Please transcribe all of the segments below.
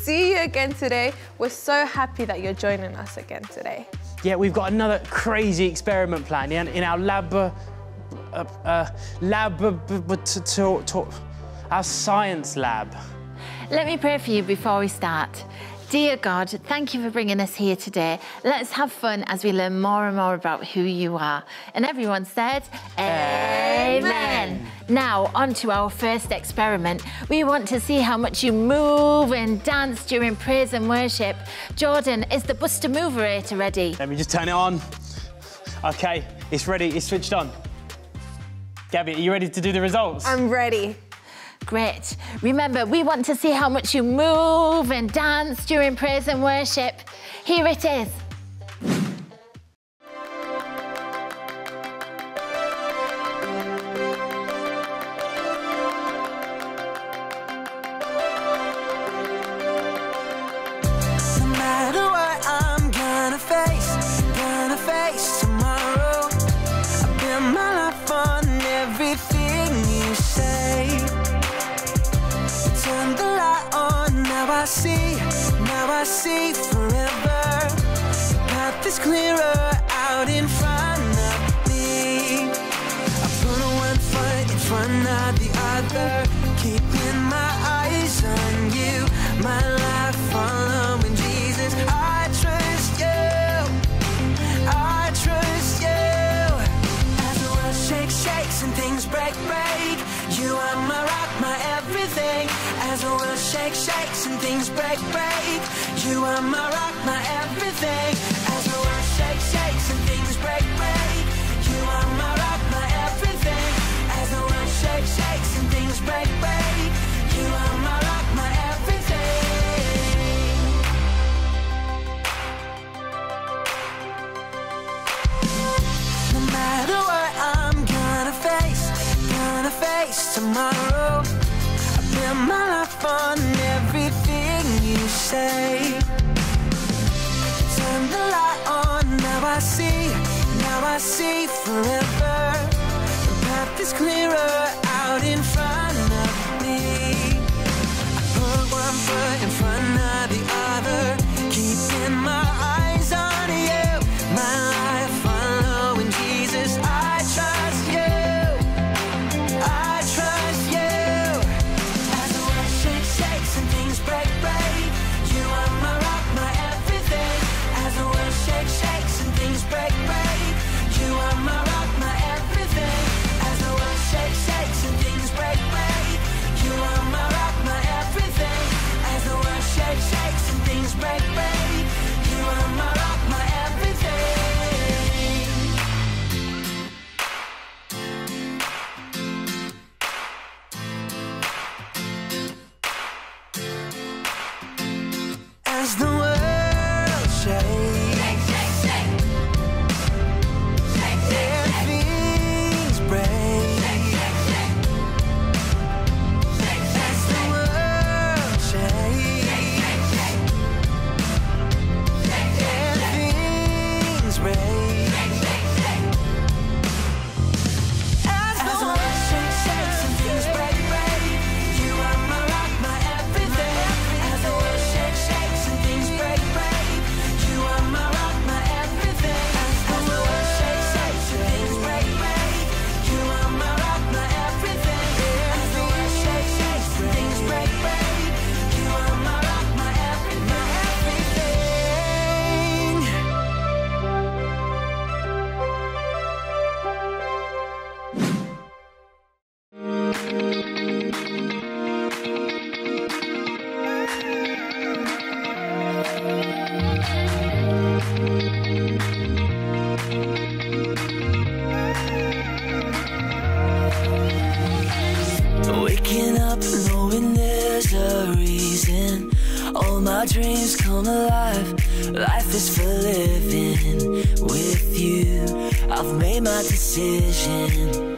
see you again today. We're so happy that you're joining us again today. Yeah, we've got another crazy experiment planned in our our science lab. Let me pray for you before we start. Dear God, thank you for bringing us here today. Let's have fun as we learn more and more about who you are. And everyone said, Amen. Now, on to our first experiment. We want to see how much you move and dance during praise and worship. Jordan, is the Buster Moverator ready? Let me just turn it on. Okay, it's ready, it's switched on. Gabby, are you ready to do the results? I'm ready. Great. Remember, we want to see how much you move and dance during praise and worship. Here it is. No matter what I'm gonna face tomorrow. I build my life on everything you say. Turn the light on, now I see forever. The path is clearer out in front of me. I put one foot in front of the other, keeping my eyes on you. My life following Jesus. I trust you, I trust you. As the world shakes and things break, you are my rock, my everything. As the world shakes and things break, you are my rock, my everything. As the world shakes and things break, you are my rock, my everything. As the world shakes and things break, you are my rock, my everything. No matter what I'm gonna face tomorrow. Build my life on everything you say. Turn the light on, now I see forever. The path is clearer out in front of me. I put one foot in front of the other, keeping my eyes on you. My life following Jesus. I trust you, I trust you. As the world shakes and things break, you are my rock, my everything. As the world shakes and things break, you are my rock, my everything. As the world shakes and things break, you are my rock, my everything. As the world shakes and things break, you are my rock, my everything. As the world shakes, and things break. As the world shakes, and things break. As the world shakes and things break, you are my rock, my everything. As the world shakes and things break, you are my rock, my everything. As the world shakes and things break, you are my rock, my everything. As the world shakes and things break, you are my rock, my everything. Waking up knowing there's a reason. All my dreams come alive. Life is for living with you. I've made my decision.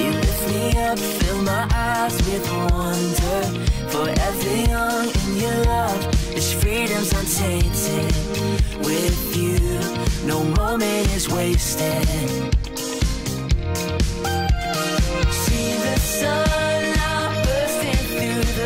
You lift me up, fill my eyes with wonder. Forever young in your love, this freedom's untainted. With you, no moment is wasted. See the sun now bursting through the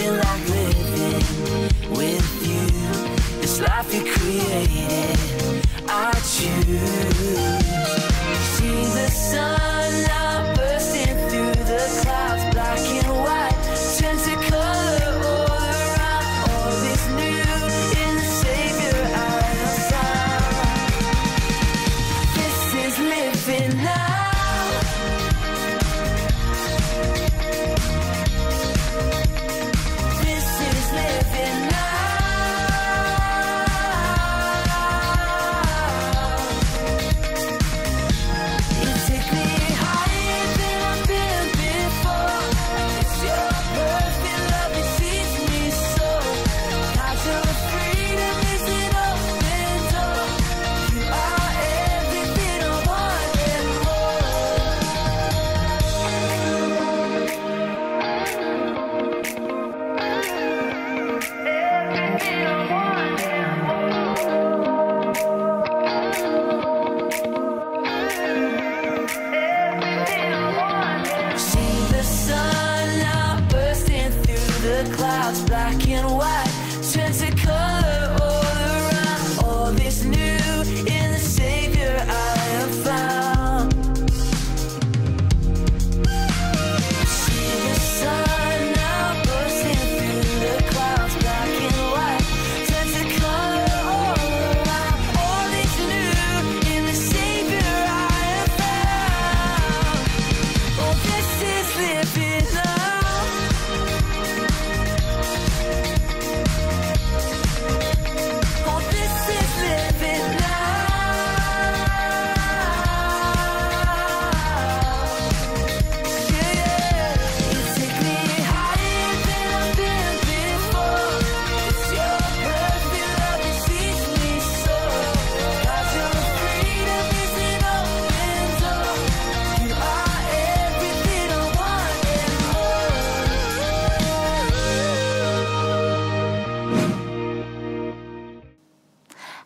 feel like living with you. This life you created, I choose. See the sun now bursting through the clouds, black and white, turn to color all around. All is new in the Savior I have found. This is living now. This is living now. You take me higher than I've been before. It's your perfect love that sees me so. Got your freedom is an open door. You are everything I want and more. Everything I want and see the sun now bursting through the clouds, black and white, turn to color all around. All is new in the Savior I have found. See the sun now bursting through the clouds, black and white, turn to color all around. All is new in the Savior I have found. Oh, this is living now. Oh, this is living now. Yeah, yeah. You take me higher than I've been before. It's your perfect love that sees me so. Got your freedom is an open door. You are everything I want and more.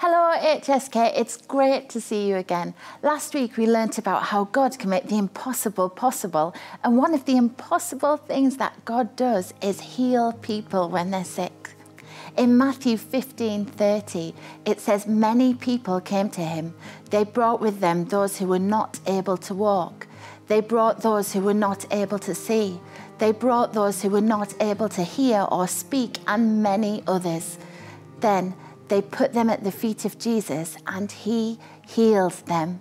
Hello HSK, it's great to see you again. Last week we learnt about how God can make the impossible possible, and one of the impossible things that God does is heal people when they're sick. In Matthew 15:30, it says, many people came to him. They brought with them those who were not able to walk. They brought those who were not able to see. They brought those who were not able to hear or speak, and many others. Then they put them at the feet of Jesus, and he healed them.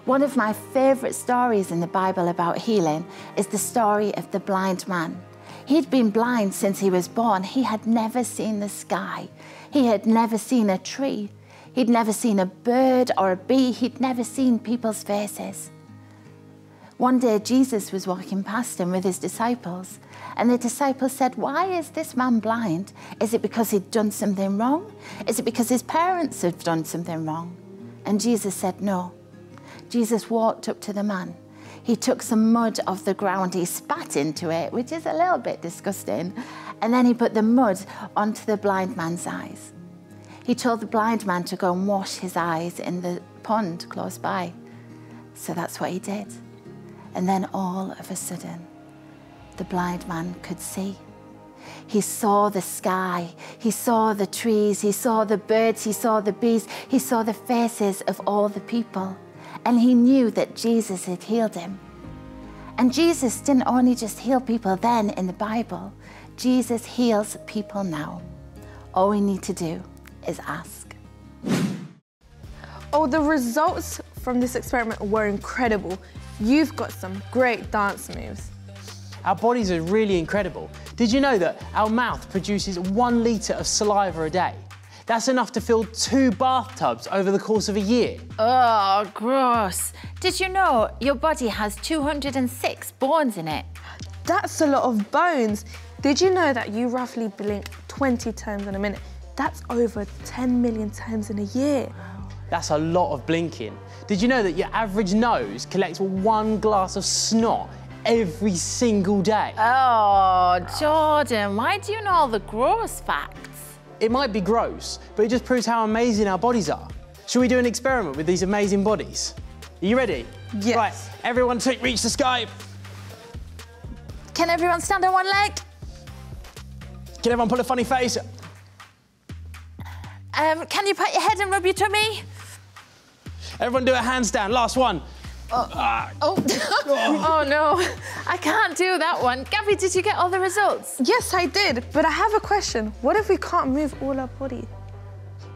One of my favourite stories in the Bible about healing is the story of the blind man. He'd been blind since he was born. He had never seen the sky. He had never seen a tree. He'd never seen a bird or a bee. He'd never seen people's faces. One day, Jesus was walking past him with his disciples, and the disciples said, why is this man blind? Is it because he'd done something wrong? Is it because his parents had done something wrong? And Jesus said, no. Jesus walked up to the man. He took some mud off the ground, he spat into it, which is a little bit disgusting, and then he put the mud onto the blind man's eyes. He told the blind man to go and wash his eyes in the pond close by. So that's what he did. And then all of a sudden, the blind man could see. He saw the sky, he saw the trees, he saw the birds, he saw the bees, he saw the faces of all the people. And he knew that Jesus had healed him. And Jesus didn't only just heal people then in the Bible. Jesus heals people now. All we need to do is ask. Oh, the results from this experiment were incredible. You've got some great dance moves. Our bodies are really incredible. Did you know that our mouth produces 1 litre of saliva a day? That's enough to fill 2 bathtubs over the course of a year. Oh, gross. Did you know your body has 206 bones in it? That's a lot of bones. Did you know that you roughly blink 20 times in a minute? That's over 10 million times in a year. That's a lot of blinking. Did you know that your average nose collects 1 glass of snot every single day? Oh, Jordan, why do you know all the gross facts? It might be gross, but it just proves how amazing our bodies are. Shall we do an experiment with these amazing bodies? Are you ready? Yes. Right, everyone reach the sky. Can everyone stand on one leg? Can everyone put a funny face? Can you pat your head and rub your tummy? Everyone do a handstand. Last one. Oh no, I can't do that one. Gabby, did you get all the results? Yes, I did, but I have a question. What if we can't move all our body?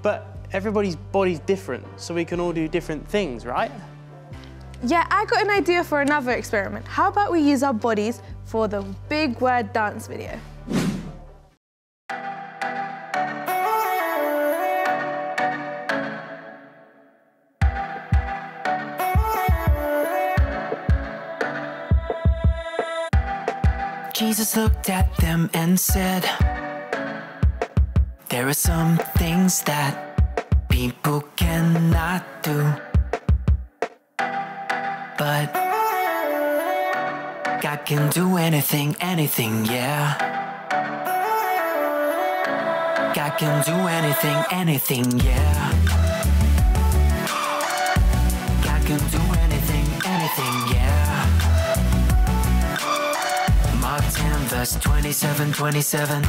But everybody's body's different, so we can all do different things, right? Yeah, I got an idea for another experiment. How about we use our bodies for the big word dance video? Jesus looked at them and said, there are some things that people cannot do, but God can do anything, anything, yeah. God can do anything, anything, yeah. God can do anything, anything, yeah. Mark 10, verse 27, 27.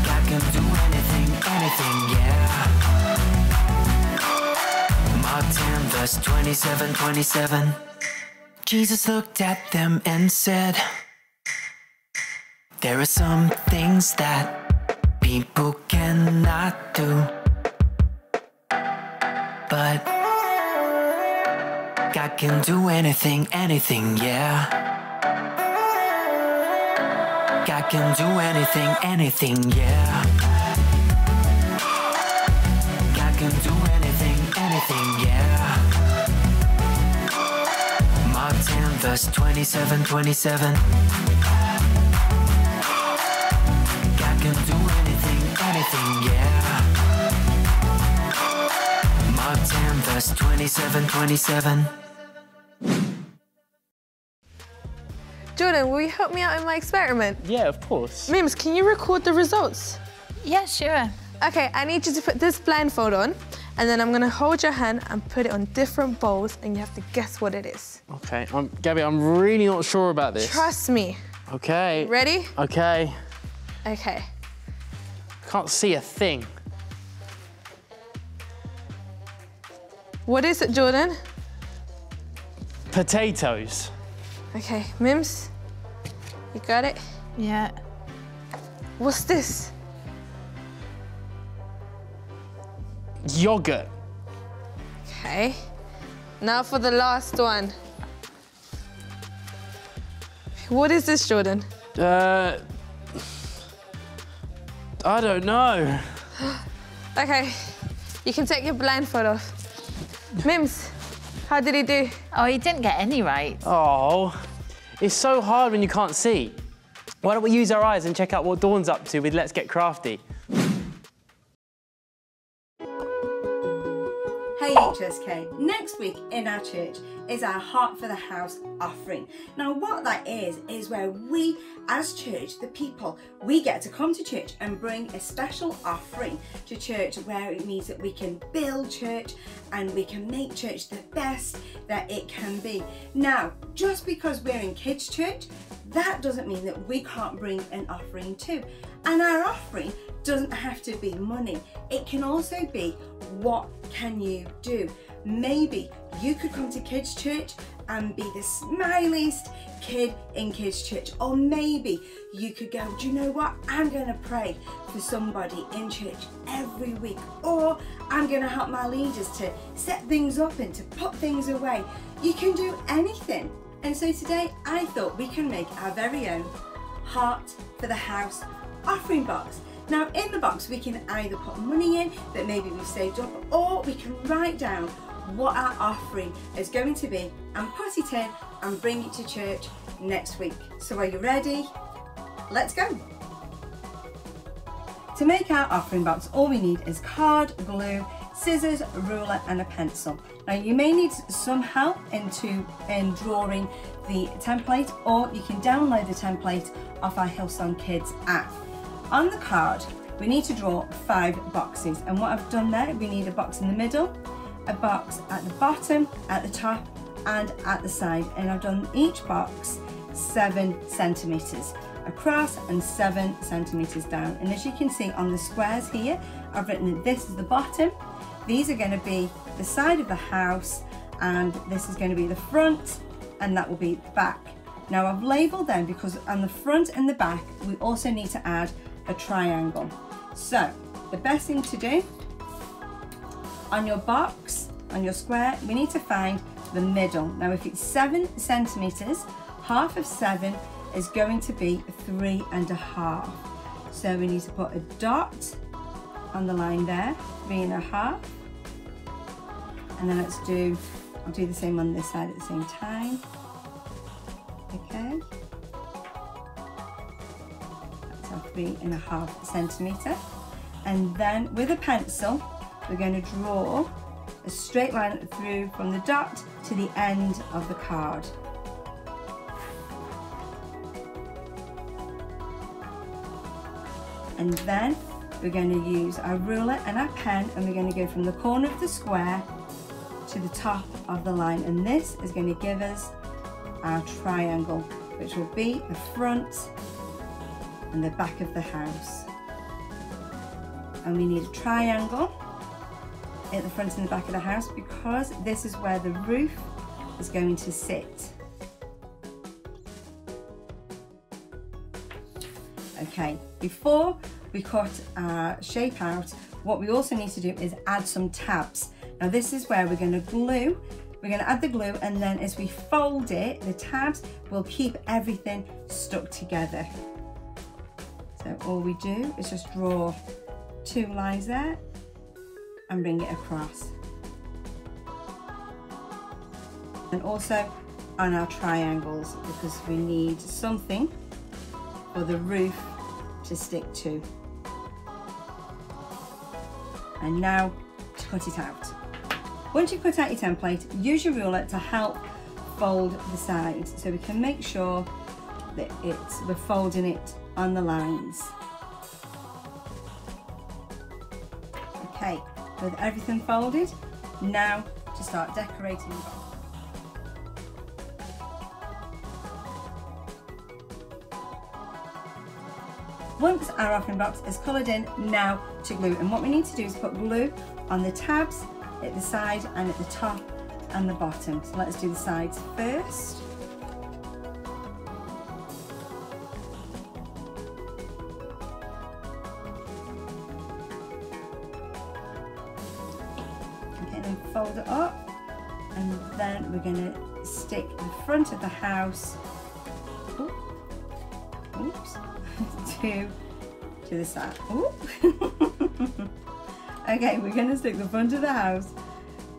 God can do anything, anything, yeah. Mark 10, verse 27, 27. Jesus looked at them and said, there are some things that people cannot do, but God can do anything, anything, yeah. God can do anything, anything, yeah. God can do anything, anything, yeah. Mark 10, verse 27, 27. God can do anything, anything, yeah. Mark 10, verse 27, 27. Jordan, will you help me out in my experiment? Yeah, of course. Mims, can you record the results? Yeah, sure. Okay, I need you to put this blindfold on, and then I'm gonna hold your hand and put it on different bowls, and you have to guess what it is. Okay, Gabby, I'm really not sure about this. Trust me. Okay. Ready? Okay. Okay. Can't see a thing. What is it, Jordan? Potatoes. Okay, Mims, you got it? Yeah. What's this? Yogurt. Okay. Now for the last one. What is this, Jordan? I don't know. Okay, you can take your blindfold off. Mims, how did he do? Oh, you didn't get any right. Oh, it's so hard when you can't see. Why don't we use our eyes and check out what Dawn's up to with Let's Get Crafty? Hey HSK, next week in our church is our Heart for the House offering. Now what that is where we as church, the people, we get to come to church and bring a special offering to church where it means that we can build church and we can make church the best that it can be. Now, just because we're in kids church, that doesn't mean that we can't bring an offering too. And our offering doesn't have to be money. It can also be, what can you do? Maybe you could come to kids church and be the smiliest kid in kids church. Or maybe you could go, do you know what? I'm gonna pray for somebody in church every week. Or I'm gonna help my leaders to set things up and to put things away. You can do anything. And so today I thought we can make our very own Heart for the House offering box. Now in the box we can either put money in that maybe we've saved up, or we can write down what our offering is going to be and put it in and bring it to church next week. So are you ready? Let's go. To make our offering box, all we need is card, glue, scissors, ruler and a pencil. Now you may need some help in drawing the template, or you can download the template off our Hillsong Kids app. On the card we need to draw 5 boxes, and what I've done there, we need a box in the middle, a box at the bottom, at the top and at the side, and I've done each box 7 centimetres. across and 7 centimetres down. And as you can see on the squares here, I've written that this is the bottom, these are going to be the side of the house, and this is going to be the front, and that will be the back. Now I've labelled them because on the front and the back we also need to add a triangle. So the best thing to do, on your box, on your square, we need to find the middle. Now if it's 7 centimetres, half of 7 is going to be 3.5. So we need to put a dot on the line there, 3.5. And then I'll do the same on this side at the same time. Okay. That's our 3.5 centimetre. And then with a pencil, we're going to draw a straight line through from the dot to the end of the card. And then we're going to use our ruler and our pen, and we're going to go from the corner of the square to the top of the line, and this is going to give us our triangle, which will be the front and the back of the house. And we need a triangle at the front and the back of the house because this is where the roof is going to sit. Okay, before we cut our shape out, what we also need to do is add some tabs. Now this is where we're going to glue. We're going to add the glue, and then as we fold it, the tabs will keep everything stuck together. So all we do is just draw 2 lines there and bring it across. And also on our triangles, because we need something for the roof to stick to. And now to cut it out. Once you've cut out your template, use your ruler to help fold the sides so we can make sure that we're folding it on the lines. Okay, with everything folded, now to start decorating the box. Once our offering box is coloured in, now to glue. And what we need to do is put glue on the tabs, at the side and at the top and the bottom. So let's do the sides first. Okay, then fold it up, and then we're going to stick the front of the house to the side. Okay, we're going to stick the front of the house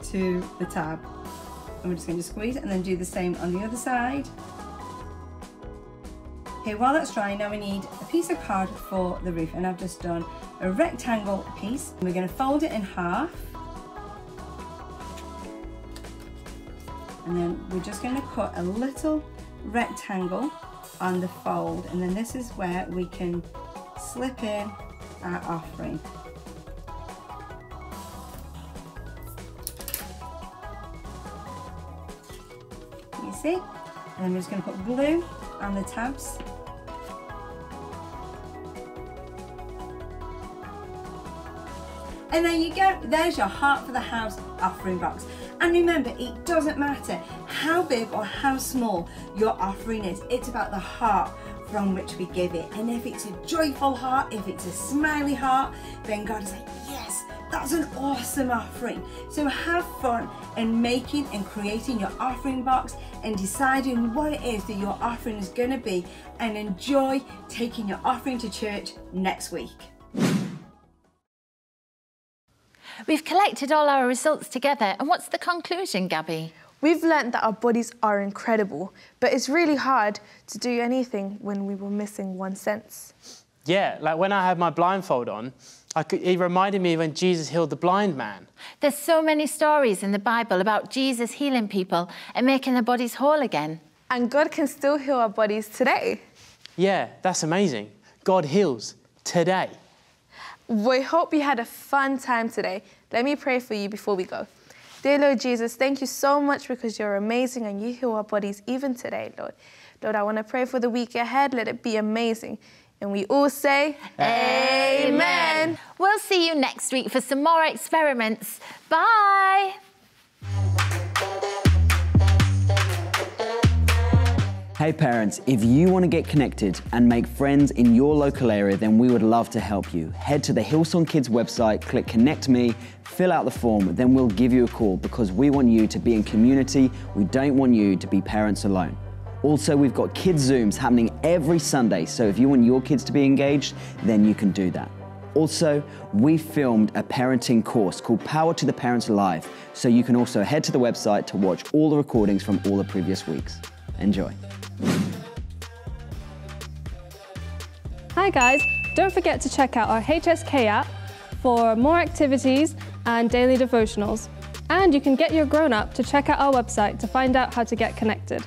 to the tab, and we're just going to squeeze it and then do the same on the other side. Okay, while that's drying, now we need a piece of card for the roof, and I've just done a rectangle piece. We're going to fold it in half, and then we're just going to cut a little rectangle on the fold, and then this is where we can slip in our offering. You see? And then we're just going to put glue on the tabs. And there you go, there's your Heart for the House offering box. And remember, it doesn't matter how big or how small your offering is, it's about the heart from which we give it. And if it's a joyful heart, if it's a smiley heart, then God is like, yes, that's an awesome offering. So have fun in making and creating your offering box and deciding what it is that your offering is going to be, and enjoy taking your offering to church next week. We've collected all our results together, and what's the conclusion, Gabby? We've learnt that our bodies are incredible, but it's really hard to do anything when we were missing 1 sense. Yeah, like when I had my blindfold on, it reminded me when Jesus healed the blind man. There's so many stories in the Bible about Jesus healing people and making their bodies whole again. And God can still heal our bodies today. Yeah, that's amazing. God heals today. We hope you had a fun time today. Let me pray for you before we go. Dear Lord Jesus, thank you so much because you're amazing and you heal our bodies even today, Lord. Lord, I want to pray for the week ahead. Let it be amazing. And we all say, Amen. We'll see you next week for some more experiments. Bye. Hey parents, if you want to get connected and make friends in your local area, then we would love to help you. Head to the Hillsong Kids website, click Connect Me, fill out the form, then we'll give you a call because we want you to be in community. We don't want you to be parents alone. Also, we've got Kids Zooms happening every Sunday, so if you want your kids to be engaged, then you can do that. Also, we filmed a parenting course called Power to the Parents Live, so you can also head to the website to watch all the recordings from all the previous weeks. Enjoy. Hi guys, don't forget to check out our HSK app for more activities and daily devotionals. And you can get your grown-up to check out our website to find out how to get connected.